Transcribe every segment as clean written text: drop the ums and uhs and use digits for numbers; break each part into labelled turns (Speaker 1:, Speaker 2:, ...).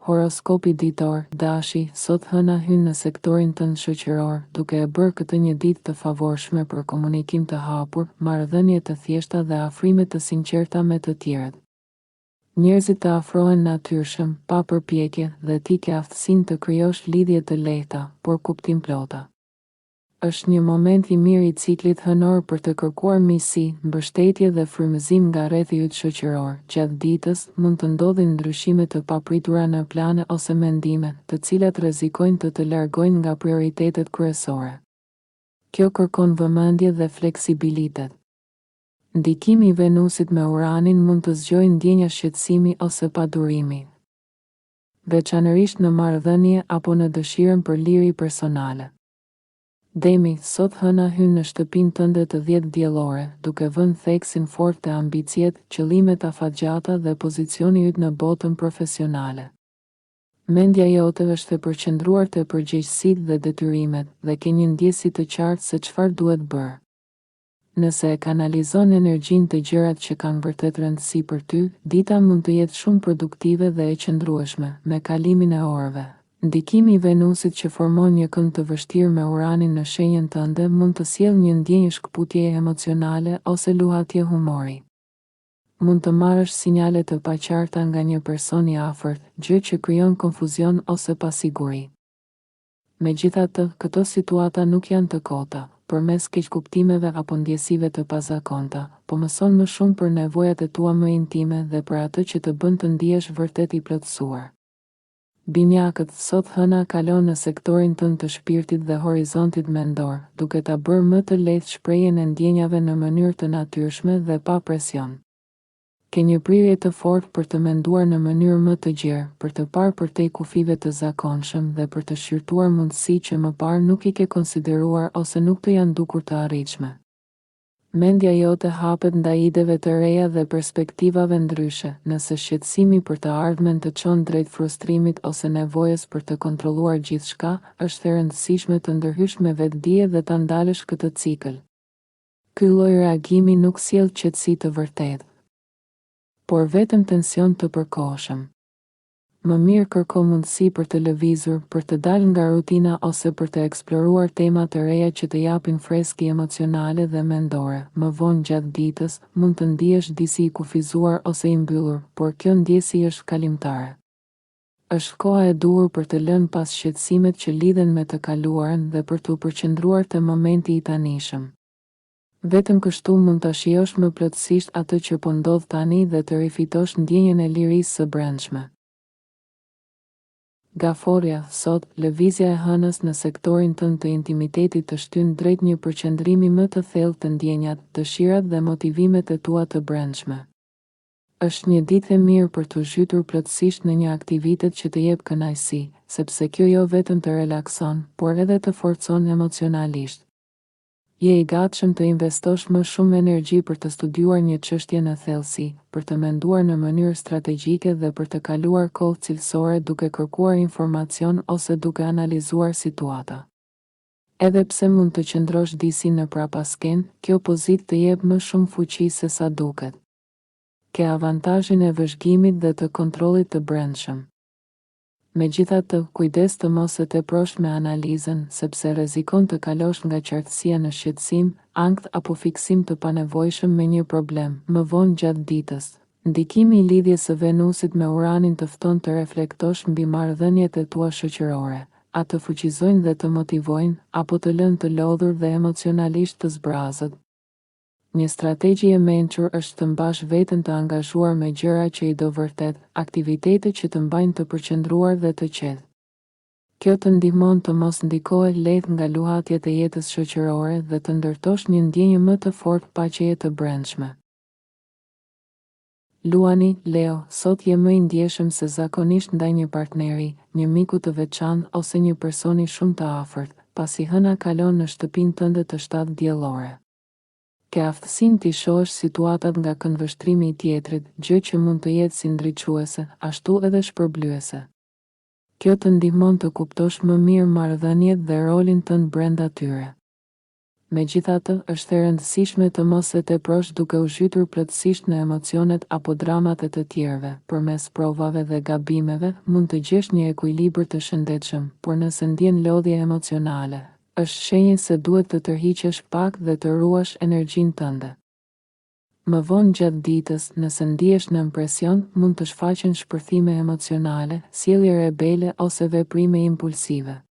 Speaker 1: Horoskopi ditor, dashi, sot hëna hyn në sektorin tënd shoqëror, duke e bërë këtë një ditë të favorshme për komunikim të hapur, marrëdhënie të thjeshta dhe afrime të sinqerta me të tjerët. Njerëzit të afrohen natyrshëm, pa përpjekje, dhe ti ke aftësinë të krijosh lidhje të lehta, por kuptimplota. Është një moment i mirë i ciklit hënor për të kërkuar miqësi, mbështetje dhe frymëzim nga rrethi yt shoqëror. Gjatë ditës mund të ndodhin ndryshime të papritura në plane ose mendime, të cilat rrezikojnë të largojnë nga prioritetet kryesore. Kjo kërkon vëmendje dhe fleksibilitet. Ndikimi i Venusit me Uranin mund të zgjojë ndjenja shqetësimi ose padurimi, veçanërisht në marrëdhënie apo në dëshirën për liri personale. Demi, sot hëna hyn në shtëpinë tënde të 10 diellore, duke vënë theksin fort të ambiciet, qëllimet afatgjata dhe pozicioni yt në botën profesionale. Mendja jote është e përqendruar te përgjegjësitë dhe detyrimet, dhe ke një ndjesi të qartë se çfarë duhet bërë. Nëse e kanalizon energjinë të gjërat që kanë vërtet rëndësi për ty, dita mund të jetë shumë produktive dhe e qëndrueshme, me kalimin e orëve. Ndikimi i Venusit që formon një kënd të vështirë me Uranin në shenjën tënde mund të sjellë një ndjenjë shkëputjeje emocionale ose luhatje humori. Mund të marrësh sinjale të paqarta nga një person i afërt, gjë që krijon konfuzion ose pasiguri. Megjithatë, këto situata nuk janë të kota, përmes keqkuptimeve apo ndjesive të pazakonta, po mëson më shumë për nevojat e tua më intime dhe për atë që të bën të ndihesh vërtet i plotësuar. Binjakët, sot hëna kalon në sektorin tënd të shpirtit dhe horizontit mendor, duke ta bërë më të lehtë shprehjen e ndjenjave në mënyrë të natyrshme dhe pa presion. Ke një prirje të fortë për të menduar në mënyrë më të gjerë, për të parë përtej kufive të zakonshëm dhe për të shqyrtuar mundësi që më parë nuk i ke konsideruar ose nuk të janë dukur të arritshme. Mendja jote hapet ndaj ideve të reja dhe perspektivave ndryshe, nëse shqetësimi për të ardhmen të çon drejt frustrimit ose nevojës për të kontrolluar gjithçka, është e rëndësishme të ndërhysh me vetdije dhe ta ndalësh këtë cikël. Ky lloj reagimi nuk sjell qetësi të vërtetë, por vetëm tension të përkohshëm. Më mirë kërko mundësi për të lëvizur, për të dalë nga rutina ose për të eksploruar tema të reja që të japin freski emocionale dhe mendore. Më vonë gjatë ditës, mund të ndihesh disi i kufizuar ose i mbyllur, por kjo ndjesi është kalimtare. Është koha e duhur për të lënë pas shqetësimet që lidhen me të kaluarën dhe për të përqendruar te momenti i tanishëm. Vetëm kështu mund ta shijosh më plotësisht atë që po ndodh tani dhe të rifitosh ndjenjën e lirisë së brendshme. Gaforja, sot, lëvizja e hënës në sektorin tënd të intimitetit të shtyn drejt një përqendrimi më të thellë të ndjenjat, dëshirat dhe motivimet e tua të brendshme. Është një ditë e mirë për të zhytur plotësisht në një aktivitet që të jep kënaqësi, sepse kjo jo vetëm të relakson, por edhe të forcon emocionalisht. Je i gatshëm të investosh më shumë energji për të studiuar një çështje në thellësi, për të menduar në mënyrë strategjike dhe për të kaluar kohë cilësore duke kërkuar informacion ose duke analizuar situata. Edhe pse mund të qëndrosh disi në prapaskenë, kjo pozitë të jep më shumë fuqi se sa duket. Ke avantazhin e vëzhgimit dhe të kontrollit të brendshëm. Megjithatë, kujdes të mos e teprosh me analizën, sepse rrezikon të kalosh nga qartësia në shqetësim, ankth apo fiksim të panevojshëm me një problem. Më vonë gjatë ditës, ndikimi i lidhjes së Venusit me Uranin të fton të reflektosh mbi marrëdhëniet e tua shoqërore, a të fuqizojnë dhe të motivojnë, apo të lënë të lodhur dhe emocionalisht të zbrazët. Një strategji e mençur është të mbash veten të angazhuar me gjëra që i do vërtet, aktivitete që të mbajnë të përqendruar dhe të qetë. Kjo të ndihmon të mos ndikohet lehtë nga luhatjet e jetës shoqërore dhe të ndërtosh një ndjenjë më të fortë paqeje të brendshme. Luani, Leo, sot je më i ndjeshëm se zakonisht ndaj një partneri, një miku të veçantë ose një personi shumë të afërt, pasi hëna kalon në shtëpinë tënde të 7 diellore. Ke aftësinë t'i shohësh situatat nga këndvështrimi i tjetrit, gjë që mund të jetë si ndriçuese, ashtu edhe shpërblyese. Kjo të ndihmon të kuptosh më mirë marrëdhëniet dhe rolin tënd brenda tyre. Megjithatë, është e rëndësishme të mos e teprosh duke u zhytur plotësisht në emocionet apo dramat e të tjerëve. Përmes provave dhe gabimeve, mund të gjesh një ekuilibër të shëndetshëm, por nëse ndjen lodhje emocionale, është shenjë se duhet të tërhiqesh pak dhe të ruash energjinë tënde. Më vonë gjatë ditës, nëse ndihesh në presion, mund të shfaqen shpërthime emocionale, sjellje rebele ose veprime impulsive.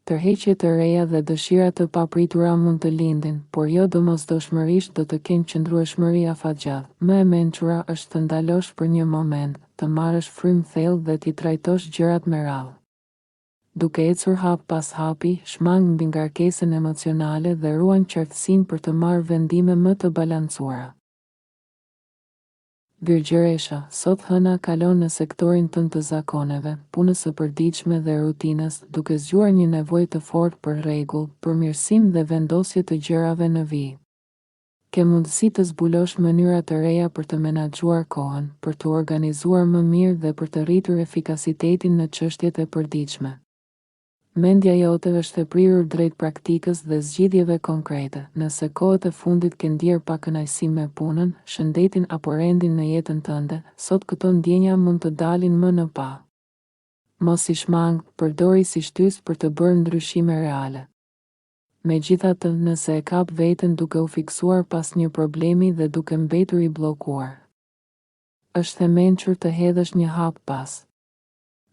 Speaker 1: Tërheqje të reja dhe dëshira të papritura mund të lindin, por jo domosdoshmërisht do të kenë qëndrueshmëri afatgjatë. Më e mençura është të ndalosh për një moment, të marrësh frymë thellë dhe t'i trajtosh gjërat me radhë. Duke ecur hap pas hapi, shmang mbi ngarkesën emocionale dhe ruan qartësinë për të marrë vendime më të balancuara. Virgjëresha, sot hëna kalon në sektorin tënd të zakoneve, punës së përditshme dhe rutinës, duke zgjuar një nevojë të fortë për rregull, përmirësim dhe vendosje të gjërave në vijim. Ke mundësi të zbulosh mënyra të reja për të menaxhuar kohën, për të organizuar më mirë dhe për të rritur efikasitetin në çështjet e përditshme. Mendja jote është e prirur drejt praktikës dhe zgjidhjeve konkrete. Nëse kohët e fundit ke ndier pak kënaqësi me punën, shëndetin apo rendin në jetën tënde, sot këto ndjenja mund të dalin më në pa. Mos i shmang, përdori si shtys për të bërë ndryshime reale. Megjithatë, nëse e kap veten duke u fiksuar pas një problemi dhe duke mbetur i bllokuar, është e mençur të hedhësh një hap pas.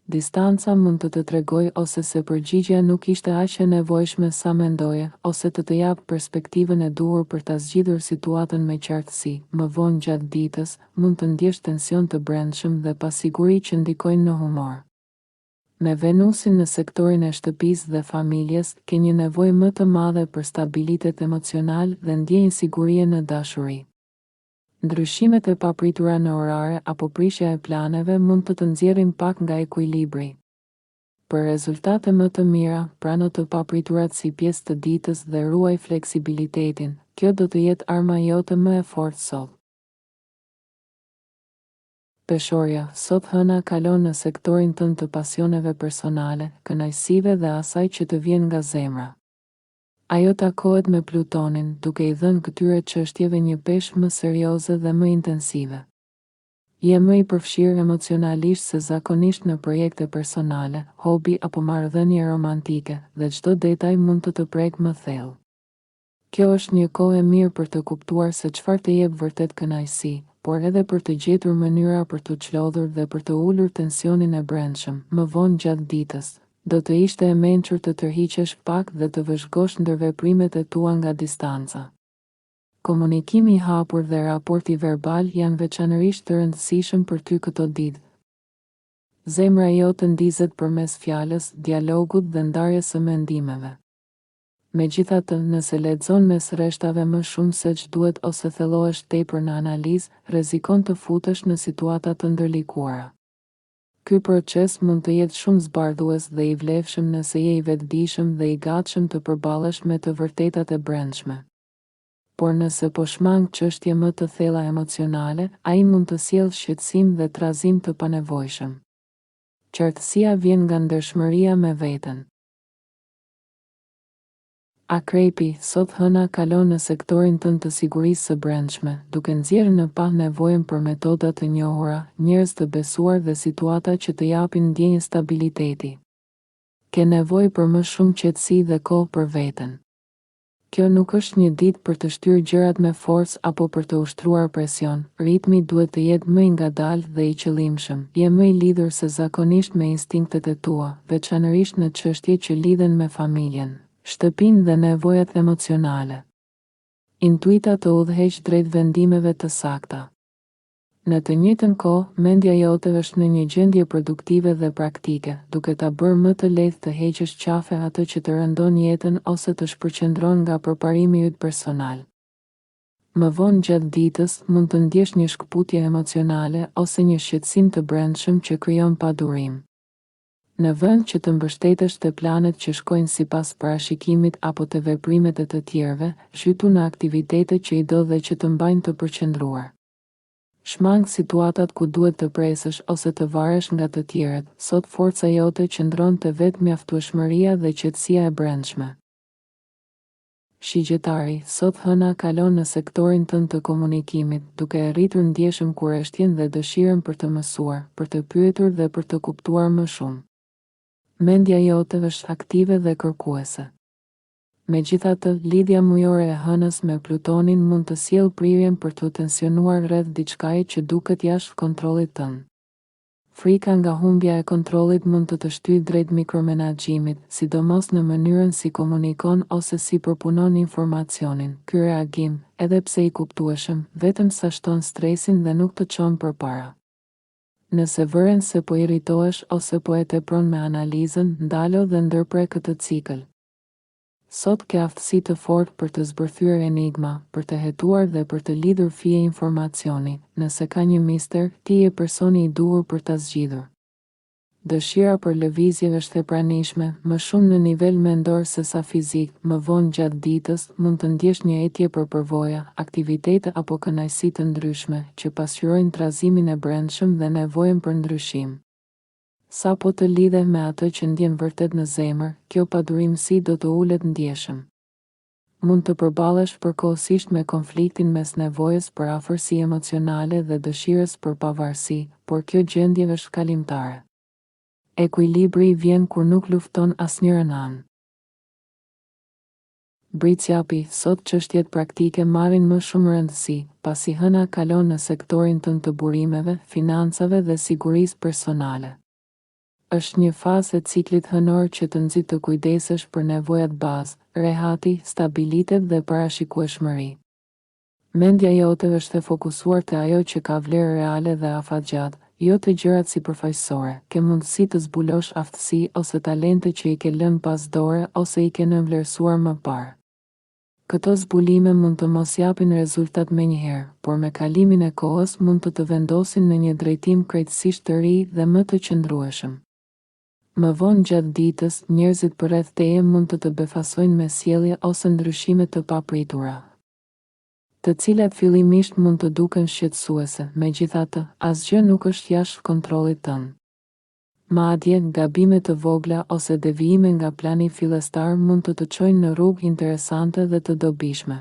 Speaker 1: Distanca mund të tregoj ose se përgjigjja nuk ishte aq e nevojshme sa mendoje, ose të jap perspektivën e duhur për ta zgjidhur situatën me qartësi. Më vonë gjatë ditës, mund të ndjesh tension të brendshëm dhe pasiguri që ndikojnë në humor. Me Venusin në sektorin e shtëpisë dhe familjes, ke një nevojë më të madhe për stabilitet emocional dhe ndjenjë sigurie në dashuri. Ndryshimet e papritura në orare apo prishja e planeve mund të nxjerrin pak nga ekuilibri. Për rezultate më të mira, prano të papriturat si pjesë të ditës dhe ruaj fleksibilitetin. Kjo do të jetë arma jote më e fortë sot. Peshorja, sot hëna kalon në sektorin tënd të pasioneve personale, kënaqësive dhe asaj që të vjen nga zemra. Ajo takohet me Plutonin, duke i dhënë këtyre çështjeve një peshë më serioze dhe më intensive. Je më i përfshirë emocionalisht se zakonisht në projekte personale, hobi apo marrëdhënie romantike, dhe çdo detaj mund të prekë më thellë. Kjo është një kohë e mirë për të kuptuar se çfarë të jep vërtet kënaqësi, por edhe për të gjetur mënyra për të çlodhur dhe për të ulur tensionin e brendshëm. Më vonë gjatë ditës, do të ishte e mençur të tërhiqesh pak dhe të vëzhgosh ndërveprimet e tua nga distanca. Komunikimi i hapur dhe raporti verbal janë veçanërisht të rëndësishëm për ty këto ditë. Zemra jote ndizet përmes fjalës, dialogut dhe ndarjes së mendimeve. Megjithatë, nëse lexon mes rreshtave më shumë se ç'duhet ose thellohesh tepër në analizë, rrezikon të futesh në situata të ndërlikuara. Ky proces mund të jetë shumë zbardhues dhe i vlefshëm nëse je i vetëdijshëm dhe i gatshëm të përballesh me të vërtetat e brendshme. Por nëse po shmang çështje më të thella emocionale, ai mund të sjellë shqetësim dhe trazim të panevojshëm. Qartësia vjen nga ndershmëria me veten. Akrepi, sot hëna kalon në sektorin tënd të sigurisë së brendshme, duke nxjerrë në pa nevojën për metoda të njohura, njerëz të besuar dhe situata që të japin ndjenjë stabiliteti. Ke nevojë për më shumë qetësi dhe kohë për veten. Kjo nuk është një ditë për të shtyrë gjërat me forcë apo për të ushtruar presion. Ritmi duhet të jetë më i ngadalë dhe i qëllimshëm. Je më i lidhur se zakonisht me instinktet e tua, veçanërisht në çështje që lidhen me familjen, shtëpinë dhe nevojat emocionale. Intuita të udhëheq drejt vendimeve të sakta. Në të njëjtën kohë, mendja jote është në një gjendje produktive dhe praktike, duke ta bërë më të lehtë të heqësh qafe atë që të rëndon jetën ose të shpërqendron nga përparimi yt personal. Më vonë gjatë ditës, mund të ndjesh një shkputje emocionale ose një shqetësim të brendshëm që krijon padurim. Në vend që të mbështetesh te planet që shkojnë sipas parashikimit apo te veprimet e të tjerëve, zhytu në aktivitete që i do dhe që të mbajnë të përqendruar. Shmang situatat ku duhet të presësh ose të varesh nga të tjerët. Sot forca jote qëndron te vetë mjaftueshmëria dhe qetësia e brendshme. Shigjetari, sot hëna kalon në sektorin tënd të komunikimit, duke e rritur ndjeshëm kurreshtjen dhe dëshirën për të mësuar, për të pyetur dhe për të kuptuar më shumë. Mendja jote është aktive dhe kërkuese. Megjithatë, lidhja mujore e hënës me Plutonin mund të sjellë prirjen për të tensionuar rreth diçkaje që duket jashtë kontrollit tënd. Frika nga humbja e kontrollit mund të shtyjë drejt mikromenaxhimit, sidomos në mënyrën si komunikon ose si përpunon informacionin. Ky reagim, edhe pse i kuptueshëm, vetëm sa shton stresin dhe nuk të çon përpara. Nëse vëren se po irritohesh ose po e tepron me analizën, ndalo dhe ndërpre këtë cikël. Sot ke aftësi të fortë për të zbërthyer enigma, për të hetuar dhe për të lidhur fije informacioni. Nëse ka një mister, ti je personi i duhur për ta zgjidhur. Dëshira për lëvizje është e pranishme, më shumë në nivel mendor se sa fizik. Më vonë gjatë ditës mund të ndjesh një etje për përvoja, aktivitete apo kënaqësi të ndryshme që pasqyrojnë trazimin e brendshëm dhe nevojën për ndryshim. Sa po të lidhe me atë që ndjen vërtet në zemër, kjo padurimsi do të ulet ndjeshëm. Mund të përballesh përkohësisht me konfliktin mes nevojës për afërsi emocionale dhe dëshirës për pavarësi, por kjo gjendje është kalimtare. Ekuilibri vjen kur nuk lufton asnjërin anë. Britsjapi, sot çështjet praktike marrin më shumë rëndësi, pasi hëna kalon në sektorin tënd të burimeve, financave dhe sigurisë personale. Është një fazë e ciklit hënor që të nxit të kujdesesh për nevojat bazë, rehati, stabilitet dhe parashikueshmëri. Mendja jote është e fokusuar te ajo që ka vlerë reale dhe afatgjatë, jo te gjërat sipërfaqësore. Ke mundësi të zbulosh aftësi ose talente që i ke lënë pas dore ose i ke nënvlerësuar më parë. Këto zbulime mund të mos japin rezultat menjëherë, por me kalimin e kohës mund të vendosin në një drejtim krejtësisht të ri dhe më të qëndrueshëm. Më vonë gjatë ditës, njerëzit përreth teje mund të befasojnë me sjellje ose ndryshime të papritura, të cilat fillimisht mund të duken shqetësuese, megjithatë, asgjë nuk është jashtë kontrollit tënd. Madje, gabime të vogla ose devijime nga plani fillestar mund të çojnë në rrugë interesante dhe të dobishme.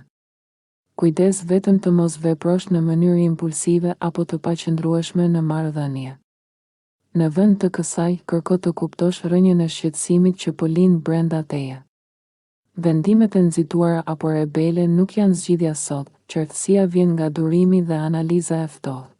Speaker 1: Kujdes vetëm të mos veprosh në mënyrë impulsive apo të paqëndrueshme në marrëdhënie. Në vend të kësaj, kërko të kuptosh rrënjën e shqetësimit që po lind brenda teje. Vendimet e nxituara apo rebele nuk janë zgjidhja sot, qartësia vjen nga durimi dhe analiza e ftohtë.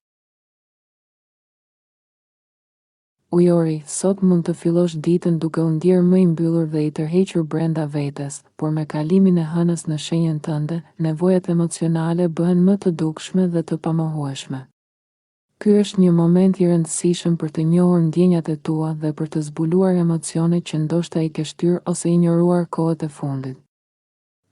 Speaker 1: Ujori, sot mund të fillosh ditën duke u ndjerë më i mbyllur dhe i tërhequr brenda vetes, por me kalimin e hënës në shenjën tënde, nevojat emocionale bëhen më të dukshme dhe të pamohueshme. Ky është një moment i rëndësishëm për të njohur ndjenjat e tua dhe për të zbuluar emocione që ndoshta i ke shtyr ose ignoruar kohët e fundit.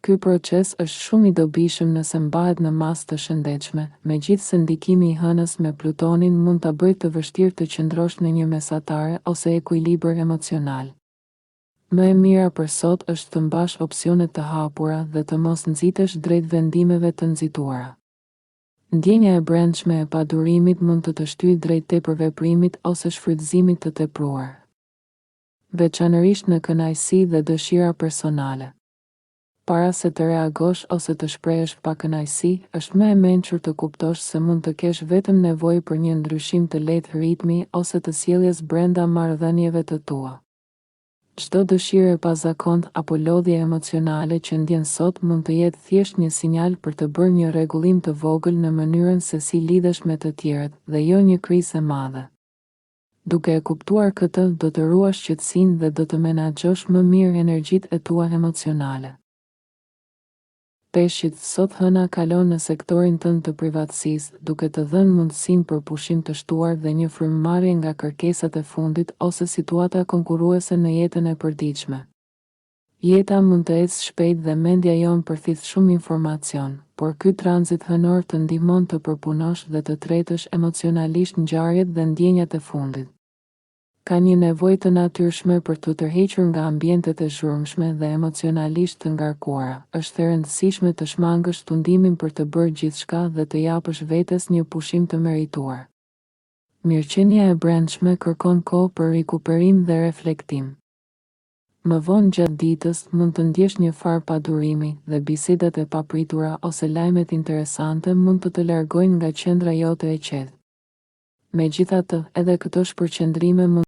Speaker 1: Ky proces është shumë i dobishëm nëse mbahet në masë të shëndetshme, megjithse ndikimi i hënës me Plutonin mund ta bëjë të vështirë të qëndrosh në një mesatare ose ekuilibër emocional. Më e mira për sot është të mbash opsionet të hapura dhe të mos nxitesh drejt vendimeve të nxituara. Ndjenja e brendshme e padurimit mund të shtyjë drejt tepërveprimit ose shfrytëzimit të tepruar, veçanërisht në kënaqësi dhe dëshira personale. Para se të reagosh ose të shprehësh pa kënaqësi, është më e mençur të kuptosh se mund të kesh vetëm nevojë për një ndryshim të lehtë ritmi ose të sjelljes brenda marrëdhënieve të tua. Çdo dëshirë e pazakont apo lodhje emocionale që ndjen sot mund të jetë thjesht një sinjal për të bërë një rregullim të vogël në mënyrën se si lidhesh me të tjerët, dhe jo një krizë e madhe. Duke e kuptuar këtë, do të ruash qetësinë dhe do të menaxhosh më mirë energjitë e tua emocionale. Peshqit, sot hëna kalon në sektorin tënd të privatësisë, duke të dhënë mundësinë për pushim të shtuar dhe një frymëmarrje nga kërkesat e fundit ose situata konkurruese në jetën e përditshme. Jeta mund të ecë shpejt dhe mendja jonë përthith shumë informacion, por ky tranzit hënor të ndihmon të përpunosh dhe të tretësh emocionalisht ngjarjet dhe ndjenjat e fundit. Ka një nevojë të natyrshme për të tërhequr nga ambientet e zhurmshme dhe emocionalisht të ngarkuara. Është e rëndësishme të shmangësh tundimin për të bërë gjithçka dhe të japësh vetes një pushim të merituar. Mirëqenia e brendshme kërkon kohë për rikuperim dhe reflektim. Më vonë gjatë ditës mund të ndjesh një farë padurimi dhe bisedat e papritura ose lajmet interesante mund të largojnë nga qendra jote e qetë. Megjithatë, edhe këto shpërqendrime mund